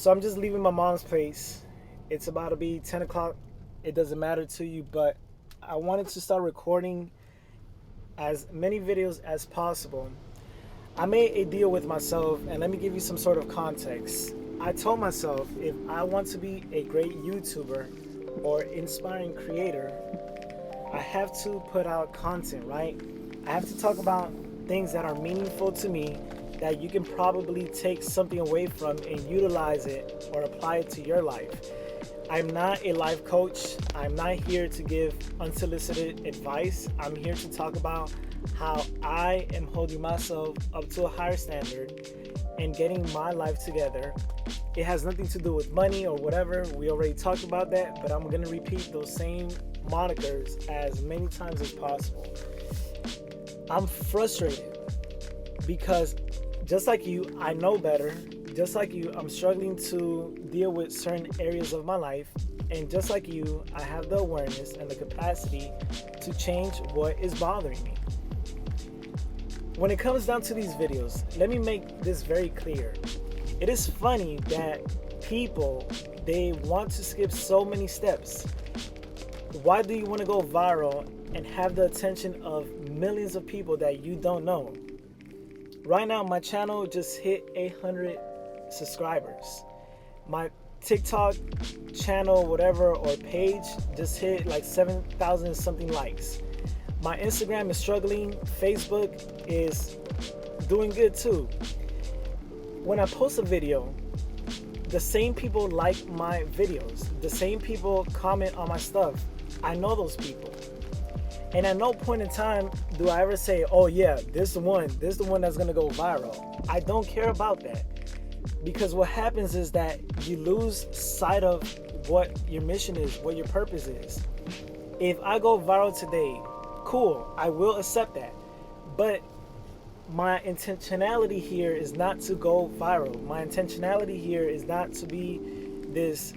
So I'm just leaving my mom's place. It's about to be 10 o'clock. It doesn't matter to you, but I wanted to start recording as many videos as possible. I made a deal with myself, and let me give you some sort of context. I told myself if I want to be a great YouTuber or inspiring creator, I have to put out content, right? I have to talk about things that are meaningful to me that you can probably take something away from and utilize it or apply it to your life. I'm not a life coach. I'm not here to give unsolicited advice. I'm here to talk about how I am holding myself up to a higher standard and getting my life together. It has nothing to do with money or whatever. We already talked about that, but I'm going to repeat those same monikers as many times as possible. I'm frustrated because just like you, I know better. Just like you, I'm struggling to deal with certain areas of my life. And just like you, I have the awareness and the capacity to change what is bothering me. When it comes down to these videos, let me make this very clear. It is funny that people, they want to skip so many steps. Why do you want to go viral and have the attention of millions of people that you don't know? Right now, my channel just hit 800 subscribers. My TikTok channel, whatever, or page just hit like 7,000 something likes. My Instagram is struggling. Facebook is doing good too. When I post a video, the same people like my videos. The same people comment on my stuff. I know those people. And at no point in time do I ever say, oh yeah, this is the one that's gonna go viral. I don't care about that. Because what happens is that you lose sight of what your mission is, what your purpose is. If I go viral today, cool, I will accept that. But my intentionality here is not to go viral. My intentionality here is not to be this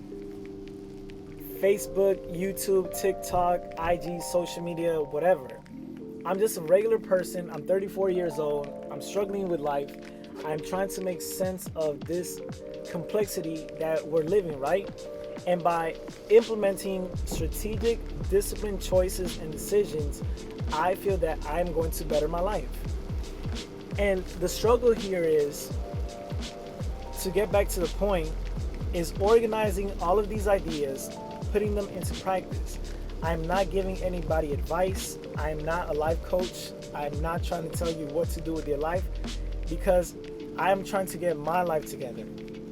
Facebook, YouTube, TikTok, IG, social media, whatever. I'm just a regular person. I'm 34 years old. I'm struggling with life. I'm trying to make sense of this complexity that we're living, right? And by implementing strategic, disciplined choices and decisions, I feel that I'm going to better my life. And the struggle here is, to get back to the point, is organizing all of these ideas, putting them into practice. I'm not giving anybody advice. I'm not a life coach. I'm not trying to tell you what to do with your life, because I'm trying to get my life together.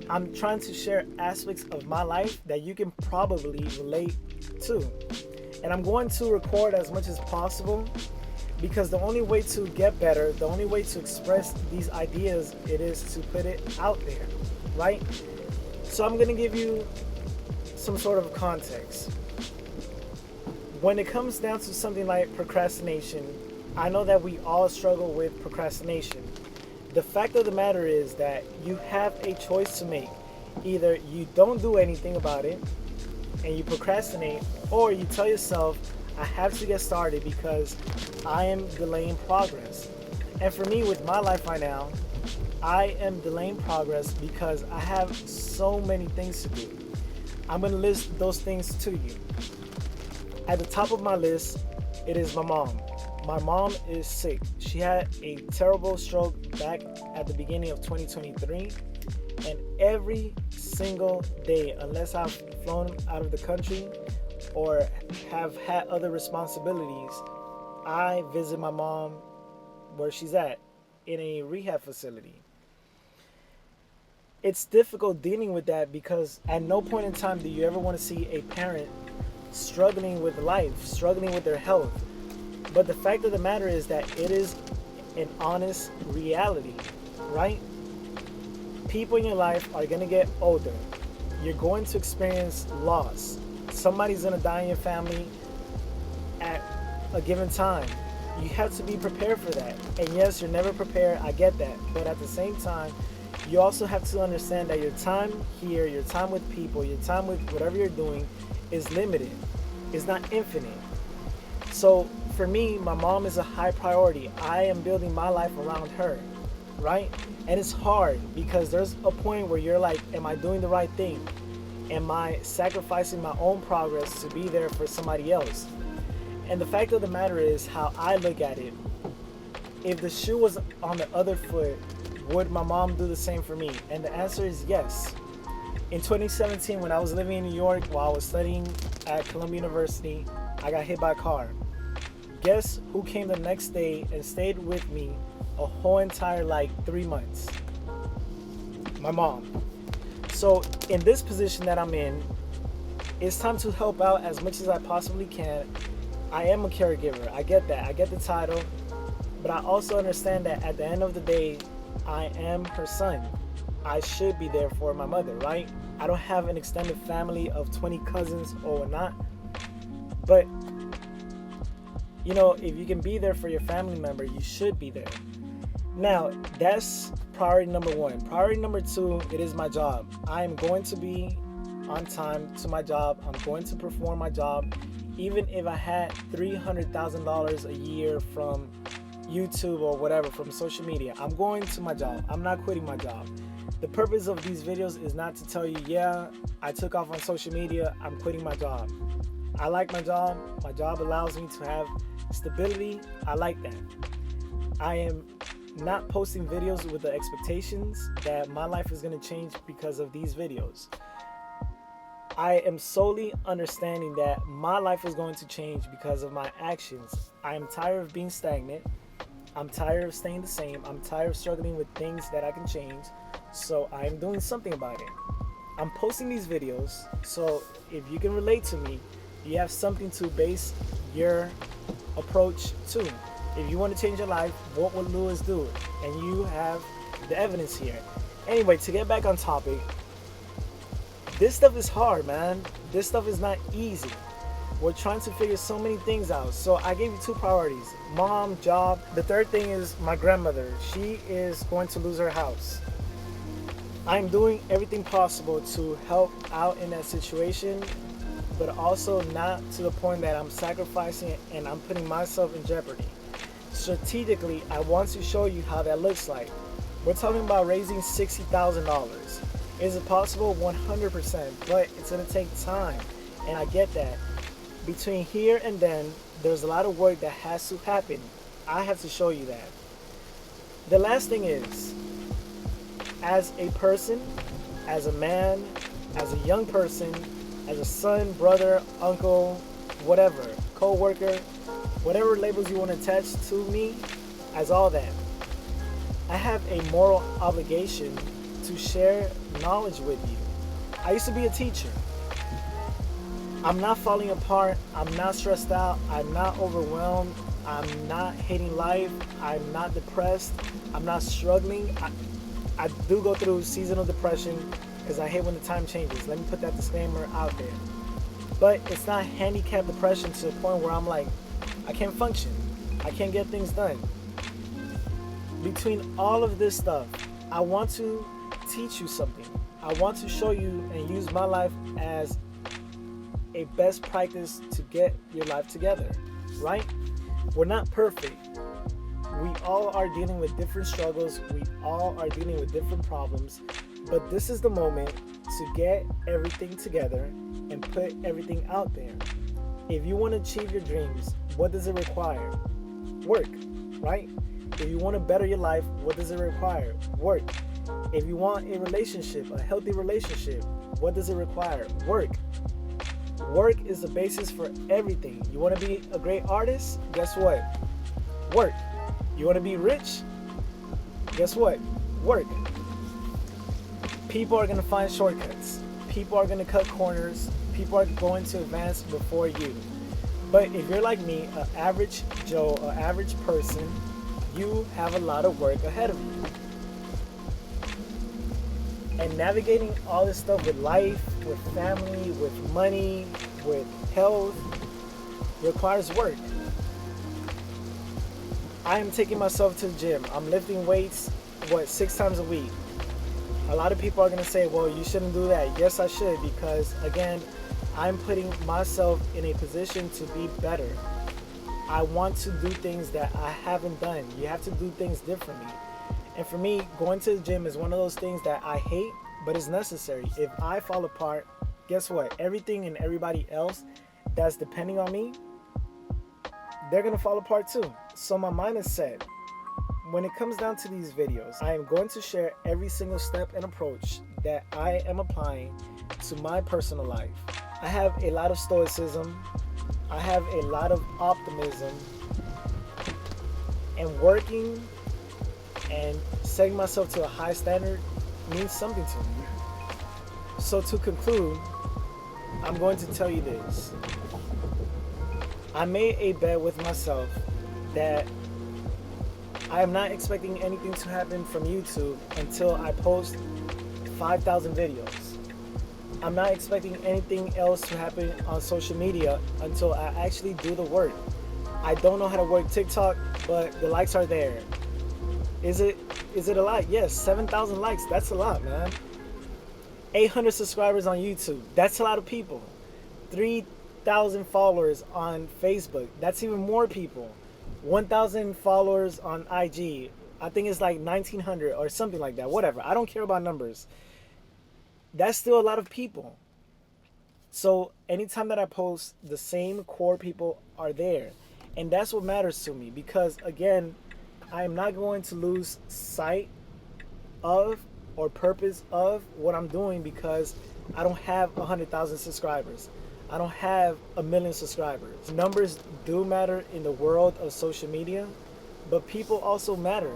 I'm trying to share aspects of my life that you can probably relate to. And I'm going to record as much as possible, because the only way to get better, the only way to express these ideas, it is to put it out there, right? So I'm going to give you some sort of context. When it comes down to something like procrastination, I know that we all struggle with procrastination. The fact of the matter is that you have a choice to make. Either you don't do anything about it and you procrastinate, or you tell yourself, I have to get started because I am delaying progress. And for me, with my life right now, I am delaying progress because I have so many things to do. I'm going to list those things to you. At the top of my list, it is my mom. My mom is sick. She had a terrible stroke back at the beginning of 2023. And every single day, unless I've flown out of the country or have had other responsibilities, I visit my mom where she's at, in a rehab facility. It's difficult dealing with that because at no point in time do you ever want to see a parent struggling with life, struggling with their health. But the fact of the matter is that it is an honest reality, right? People in your life are going to get older. You're going to experience loss. Somebody's going to die in your family at a given time. You have to be prepared for that. And yes, you're never prepared. I get that. But at the same time, you also have to understand that your time here, your time with people, your time with whatever you're doing is limited. It's not infinite. So for me, my mom is a high priority. I am building my life around her. right? And it's hard because there's a point where you're like, am I doing the right thing? Am I sacrificing my own progress to be there for somebody else? And the fact of the matter is, how I look at it, if the shoe was on the other foot, would my mom do the same for me? And the answer is yes. In 2017, when I was living in New York while I was studying at Columbia University, I got hit by a car. Guess who came the next day and stayed with me a whole entire 3 months? My mom. So in this position that I'm in, it's time to help out as much as I possibly can. I am a caregiver. I get that. I get the title. But I also understand that at the end of the day, I am her son. I should be there for my mother, right? I don't have an extended family of 20 cousins or whatnot. But, if you can be there for your family member, you should be there. Now, that's priority number one. Priority number two, it is my job. I am going to be on time to my job. I'm going to perform my job. Even if I had $300,000 a year from YouTube or whatever, from social media, I'm going to my job. I'm not quitting my job. The purpose of these videos is not to tell you, yeah, I took off on social media, I'm quitting my job. I like my job. My job allows me to have stability. I like that. I am not posting videos with the expectations that my life is going to change because of these videos. I am solely understanding that my life is going to change because of my actions. I am tired of being stagnant. I'm tired of staying the same. I'm tired of struggling with things that I can change. So I am doing something about it. I'm posting these videos, so if you can relate to me, you have something to base your approach to. If you want to change your life, what would Lewis do? And you have the evidence here. Anyway, to get back on topic, this stuff is hard, man. This stuff is not easy. We're trying to figure so many things out. So I gave you two priorities: mom, job. The third thing is my grandmother. She is going to lose her house. I'm doing everything possible to help out in that situation, but also not to the point that I'm sacrificing and I'm putting myself in jeopardy. Strategically, I want to show you how that looks like. We're talking about raising $60,000. Is it possible? 100%, but it's going to take time, and I get that. Between here and then, there's a lot of work that has to happen. I have to show you that. The last thing is, as a person, as a man, as a young person, as a son, brother, uncle, whatever, co-worker, whatever labels you want to attach to me as all that, I have a moral obligation to share knowledge with you. I used to be a teacher. I'm not falling apart. I'm not stressed out. I'm not overwhelmed. I'm not hating life. I'm not depressed. I'm not struggling. I do go through seasonal depression because I hate when the time changes. Let me put that disclaimer out there. But it's not handicap depression to the point where I'm like, I can't function. I can't get things done. Between all of this stuff, I want to teach you something. I want to show you and use my life as a best practice to get your life together, right? We're not perfect. We all are dealing with different struggles. We all are dealing with different problems. But this is the moment to get everything together and put everything out there. If you want to achieve your dreams, what does it require? Work, right? If you want to better your life, what does it require? Work. If you want a relationship, a healthy relationship, what does it require? Work. Work is the basis for everything. You want to be a great artist? Guess what? Work. You want to be rich? Guess what? Work. People are going to find shortcuts. People are going to cut corners. People are going to advance before you. But if you're like me, an average Joe, an average person, you have a lot of work ahead of you. And navigating all this stuff with life, with family, with money, with health, requires work. I am taking myself to the gym. I'm lifting weights, 6 times a week. A lot of people are going to say, well, you shouldn't do that. Yes, I should, because again, I'm putting myself in a position to be better. I want to do things that I haven't done. You have to do things differently. And for me, going to the gym is one of those things that I hate, but it's necessary. If I fall apart, guess what? Everything and everybody else that's depending on me, they're gonna fall apart too. So my mind is set. When it comes down to these videos, I am going to share every single step and approach that I am applying to my personal life. I have a lot of stoicism, I have a lot of optimism, and working and setting myself to a high standard means something to me. So to conclude, I'm going to tell you this. I made a bet with myself that I am not expecting anything to happen from YouTube until I post 5,000 videos. I'm not expecting anything else to happen on social media until I actually do the work. I don't know how to work TikTok, but the likes are there. Is it a lot? Yes, 7,000 likes, that's a lot, man. 800 subscribers on YouTube, that's a lot of people. 3,000 followers on Facebook, that's even more people. 1,000 followers on IG, I think it's like 1,900 or something like that, whatever. I don't care about numbers. That's still a lot of people. So anytime that I post, the same core people are there. And that's what matters to me, because again, I am not going to lose sight of or purpose of what I'm doing because I don't have 100,000 subscribers. I don't have 1,000,000 subscribers. Numbers do matter in the world of social media, but people also matter.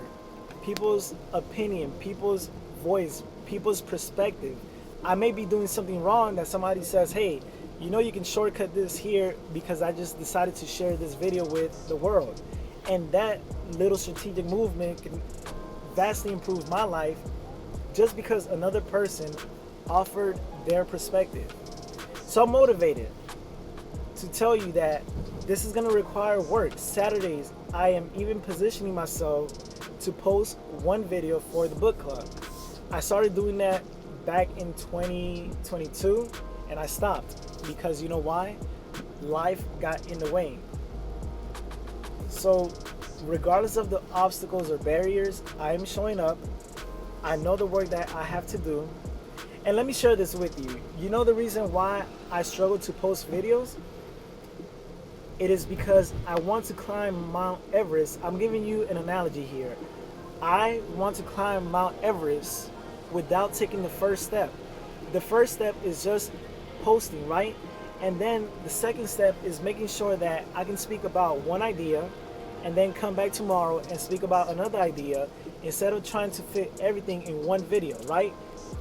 People's opinion, people's voice, people's perspective. I may be doing something wrong that somebody says, hey, you know you can shortcut this here because I just decided to share this video with the world. And that little strategic movement can vastly improve my life just because another person offered their perspective. So I'm motivated to tell you that this is going to require work. Saturdays, I am even positioning myself to post one video for the book club. I started doing that back in 2022 and I stopped because you know why? Life got in the way. So regardless of the obstacles or barriers, I am showing up. I know the work that I have to do. And let me share this with you. You know the reason why I struggle to post videos? It is because I want to climb Mount Everest. I'm giving you an analogy here. I want to climb Mount Everest without taking the first step. The first step is just posting, right? And then the second step is making sure that I can speak about one idea and then come back tomorrow and speak about another idea instead of trying to fit everything in one video, right?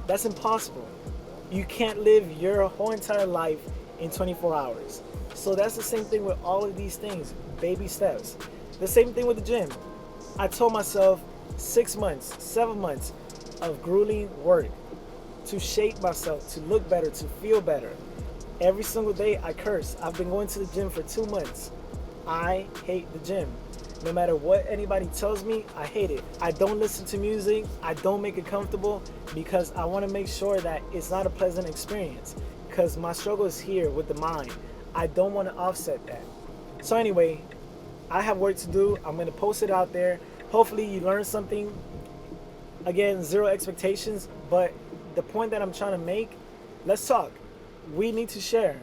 That's impossible. You can't live your whole entire life in 24 hours. So that's the same thing with all of these things, baby steps. The same thing with the gym. I told myself 6 months, 7 months of grueling work to shape myself, to look better, to feel better. Every single day I curse. I've been going to the gym for 2 months. I hate the gym. No matter what anybody tells me, I hate it. I don't listen to music. I don't make it comfortable because I want to make sure that it's not a pleasant experience because my struggle is here with the mind. I don't want to offset that. So anyway, I have work to do. I'm going to post it out there. Hopefully you learn something. Again, zero expectations, but the point that I'm trying to make, let's talk. We need to share.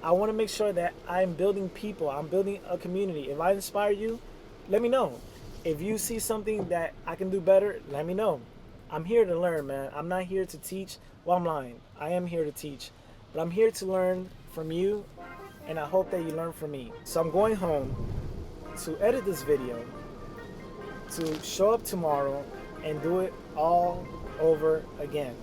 I want to make sure that I'm building people. I'm building a community. If I inspire you, let me know. If you see something that I can do better, let me know. I'm here to learn, man. I'm not here to teach. Well, I'm lying. I am here to teach. But I'm here to learn from you, and I hope that you learn from me. So I'm going home to edit this video, to show up tomorrow and do it all over again.